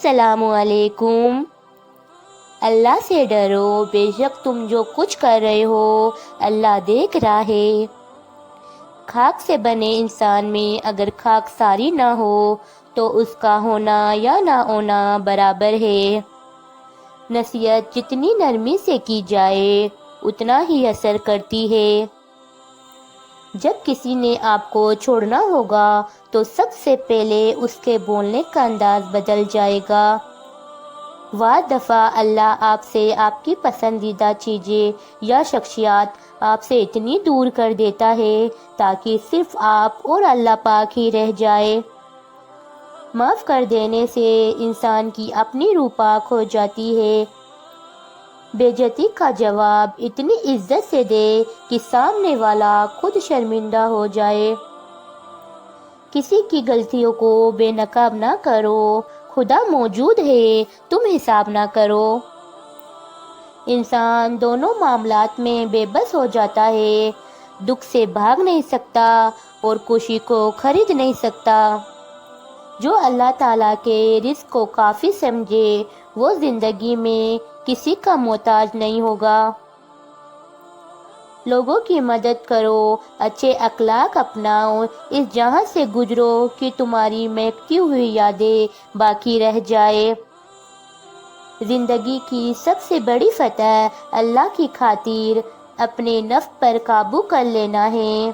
السلام علیکم۔ اللہ سے ڈرو، بے شک تم جو کچھ کر رہے ہو اللہ دیکھ رہا ہے۔ خاک سے بنے انسان میں اگر خاک ساری نہ ہو تو اس کا ہونا یا نہ ہونا برابر ہے۔ نصیحت جتنی نرمی سے کی جائے اتنا ہی اثر کرتی ہے۔ جب کسی نے آپ کو چھوڑنا ہوگا تو سب سے پہلے اس کے بولنے کا انداز بدل جائے گا۔ بعض دفعہ اللہ آپ سے آپ کی پسندیدہ چیزیں یا شخصیات آپ سے اتنی دور کر دیتا ہے تاکہ صرف آپ اور اللہ پاک ہی رہ جائے۔ معاف کر دینے سے انسان کی اپنی روح پاک ہو جاتی ہے۔ بے عزتی کا جواب اتنی عزت سے دے کہ سامنے والا خود شرمندہ ہو جائے۔ کسی کی غلطیوں کو بے نقاب نہ کرو، خدا موجود ہے، تم حساب نہ کرو۔ انسان دونوں معاملات میں بے بس ہو جاتا ہے، دکھ سے بھاگ نہیں سکتا اور خوشی کو خرید نہیں سکتا۔ جو اللہ تعالیٰ کے رزق کو کافی سمجھے وہ زندگی میں کسی کا محتاج نہیں ہوگا۔ لوگوں کی مدد کرو، اچھے اخلاق اپناؤ، اس جہاں سے گزرو کہ تمہاری مہکتی ہوئی یادیں باقی رہ جائے۔ زندگی کی سب سے بڑی فتح اللہ کی خاطر اپنے نفس پر قابو کر لینا ہے۔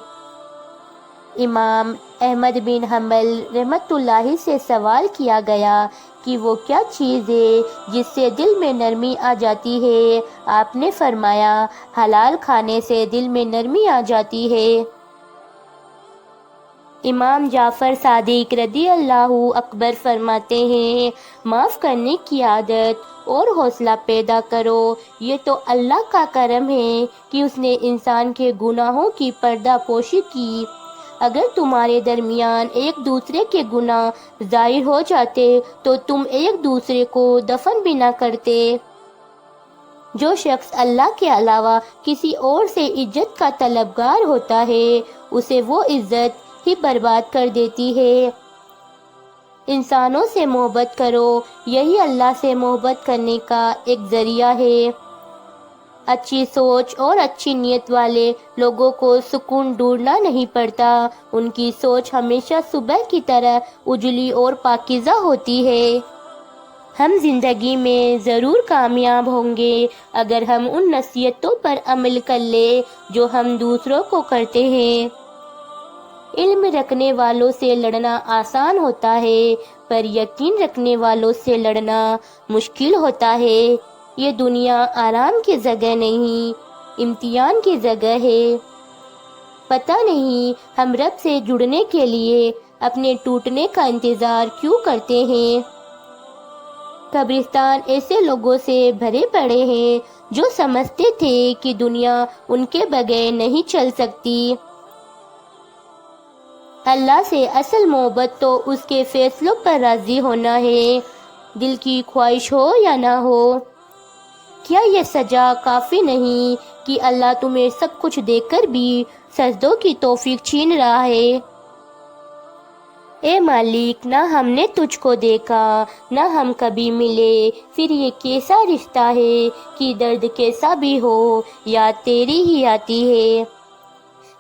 امام احمد بن حنبل رحمۃ اللہ سے سوال کیا گیا کہ وہ کیا چیز ہے جس سے دل میں نرمی آ جاتی ہے؟ آپ نے فرمایا، حلال کھانے سے دل میں نرمی آ جاتی ہے۔ امام جعفر صادق رضی اللہ اکبر فرماتے ہیں، معاف کرنے کی عادت اور حوصلہ پیدا کرو، یہ تو اللہ کا کرم ہے کہ اس نے انسان کے گناہوں کی پردہ پوشی کی۔ اگر تمہارے درمیان ایک دوسرے کے گناہ ظاہر ہو جاتے تو تم ایک دوسرے کو دفن بھی نہ کرتے۔ جو شخص اللہ کے علاوہ کسی اور سے عزت کا طلبگار ہوتا ہے اسے وہ عزت ہی برباد کر دیتی ہے۔ انسانوں سے محبت کرو، یہی اللہ سے محبت کرنے کا ایک ذریعہ ہے۔ اچھی سوچ اور اچھی نیت والے لوگوں کو سکون ڈھونڈنا نہیں پڑتا، ان کی سوچ ہمیشہ صبح کی طرح اجلی اور پاکیزہ ہوتی ہے۔ ہم زندگی میں ضرور کامیاب ہوں گے اگر ہم ان نصیحتوں پر عمل کر لیں جو ہم دوسروں کو کرتے ہیں۔ علم رکھنے والوں سے لڑنا آسان ہوتا ہے پر یقین رکھنے والوں سے لڑنا مشکل ہوتا ہے۔ یہ دنیا آرام کی جگہ نہیں، امتحان کی جگہ ہے۔ پتہ نہیں ہم رب سے جڑنے کے لیے اپنے ٹوٹنے کا انتظار کیوں کرتے ہیں۔ قبرستان ایسے لوگوں سے بھرے پڑے ہیں جو سمجھتے تھے کہ دنیا ان کے بغیر نہیں چل سکتی۔ اللہ سے اصل محبت تو اس کے فیصلوں پر راضی ہونا ہے، دل کی خواہش ہو یا نہ ہو۔ کیا یہ سزا کافی نہیں کہ اللہ تمہیں سب کچھ دے کر بھی سجدوں کی توفیق چھین رہا ہے؟ اے مالک، نہ ہم نے تجھ کو دیکھا نہ ہم کبھی ملے، پھر یہ کیسا رشتہ ہے کہ درد کیسا بھی ہو یاد تیری ہی آتی ہے۔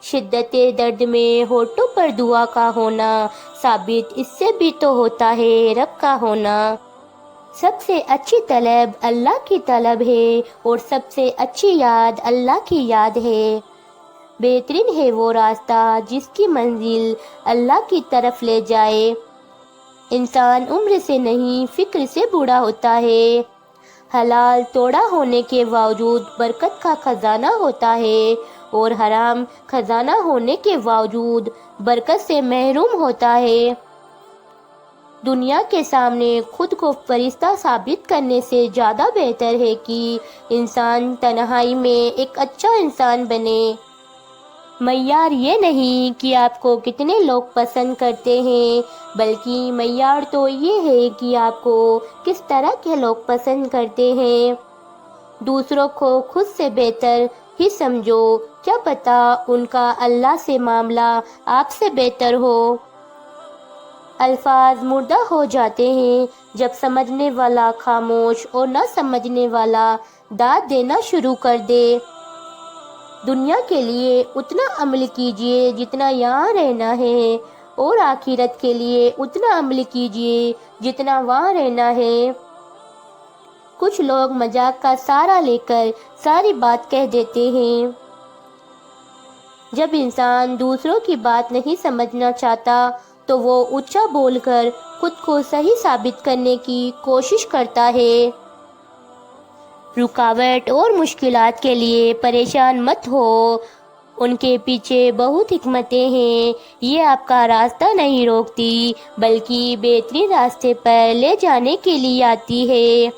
شدت درد میں ہونٹوں پر دعا کا ہونا ثابت اس سے بھی تو ہوتا ہے رب کا ہونا۔ سب سے اچھی طلب اللہ کی طلب ہے اور سب سے اچھی یاد اللہ کی یاد ہے۔ بہترین ہے وہ راستہ جس کی منزل اللہ کی طرف لے جائے۔ انسان عمر سے نہیں فکر سے بوڑھا ہوتا ہے۔ حلال توڑا ہونے کے باوجود برکت کا خزانہ ہوتا ہے اور حرام خزانہ ہونے کے باوجود برکت سے محروم ہوتا ہے۔ دنیا کے سامنے خود کو فرشتہ ثابت کرنے سے زیادہ بہتر ہے کہ انسان تنہائی میں ایک اچھا انسان بنے۔ معیار یہ نہیں کہ آپ کو کتنے لوگ پسند کرتے ہیں بلکہ معیار تو یہ ہے کہ آپ کو کس طرح کے لوگ پسند کرتے ہیں۔ دوسروں کو خود سے بہتر ہی سمجھو، کیا پتہ ان کا اللہ سے معاملہ آپ سے بہتر ہو۔ الفاظ مردہ ہو جاتے ہیں جب سمجھنے والا خاموش اور نہ سمجھنے والا داد دینا شروع کر دے۔ دنیا کے لیے اتنا عمل کیجیے جتنا یہاں رہنا ہے، اور آخرت کے لیے اتنا عمل کیجیے جتنا وہاں رہنا ہے۔ کچھ لوگ مذاق کا سہارا لے کر ساری بات کہہ دیتے ہیں۔ جب انسان دوسروں کی بات نہیں سمجھنا چاہتا تو وہ اونچا بول کر خود کو صحیح ثابت کرنے کی کوشش کرتا ہے۔ رکاوٹ اور مشکلات کے لیے پریشان مت ہو، ان کے پیچھے بہت حکمتیں ہیں۔ یہ آپ کا راستہ نہیں روکتی بلکہ بہترین راستے پر لے جانے کے لیے آتی ہے۔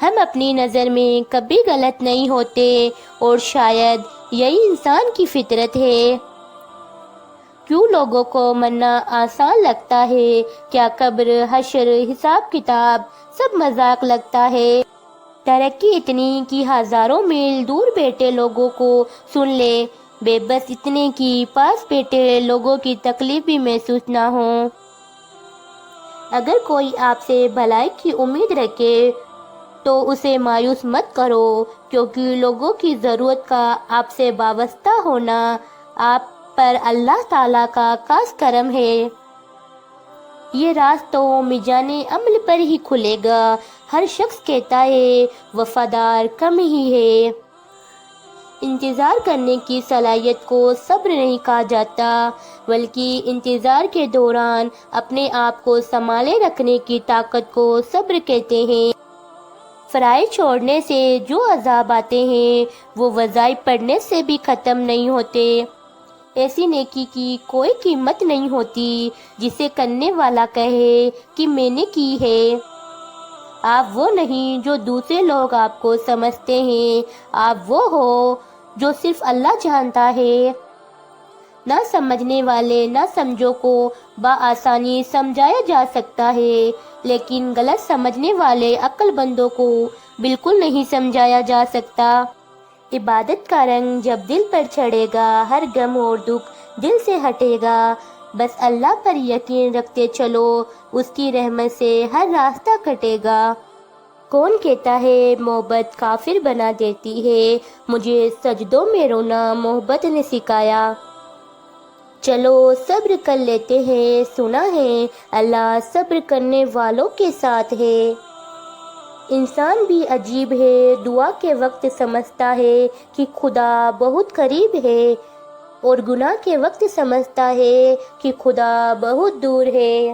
ہم اپنی نظر میں کبھی غلط نہیں ہوتے، اور شاید یہی انسان کی فطرت ہے۔ کیوں لوگوں کو مرنا آسان لگتا ہے؟ کیا قبر، حشر، حساب کتاب سب مذاق لگتا ہے؟ ترقی اتنی کہ ہزاروں میل دور بیٹھے لوگوں کو سن لے، بے بس اتنے کہ پاس بیٹھے لوگوں کی تکلیف بھی محسوس نہ ہو۔ اگر کوئی آپ سے بھلائی کی امید رکھے تو اسے مایوس مت کرو، کیونکہ لوگوں کی ضرورت کا آپ سے وابستہ ہونا آپ پر اللہ تعالیٰ کا خاص کرم ہے۔ یہ راز تو میزان عمل پر ہی کھلے گا۔ ہر شخص کہتا ہے وفادار کم ہی ہے۔ انتظار کرنے کی صلاحیت کو صبر نہیں کہا جاتا، بلکہ انتظار کے دوران اپنے آپ کو سنبھالے رکھنے کی طاقت کو صبر کہتے ہیں۔ فرائض چھوڑنے سے جو عذاب آتے ہیں وہ وظائف پڑھنے سے بھی ختم نہیں ہوتے۔ ایسی نیکی کی کوئی قیمت نہیں ہوتی جسے کرنے والا کہے کہ میں نے کی ہے۔ آپ وہ نہیں جو دوسرے لوگ آپ کو سمجھتے ہیں، آپ وہ ہو جو صرف اللہ جانتا ہے۔ نہ سمجھنے والے نہ سمجھو کو بآسانی سمجھایا جا سکتا ہے، لیکن غلط سمجھنے والے عقل مندوں کو بالکل نہیں سمجھایا جا سکتا۔ عبادت کا رنگ جب دل پر چڑھے گا، ہر غم اور دکھ دل سے ہٹے گا۔ بس اللہ پر یقین رکھتے چلو، اس کی رحمت سے ہر راستہ کٹے گا۔ کون کہتا ہے محبت کافر بنا دیتی ہے؟ مجھے سجدوں میں رونا محبت نے سکھایا۔ چلو صبر کر لیتے ہیں، سنا ہے اللہ صبر کرنے والوں کے ساتھ ہے۔ انسان بھی عجیب ہے، دعا کے وقت سمجھتا ہے کہ خدا بہت قریب ہے، اور گناہ کے وقت سمجھتا ہے کہ خدا بہت دور ہے۔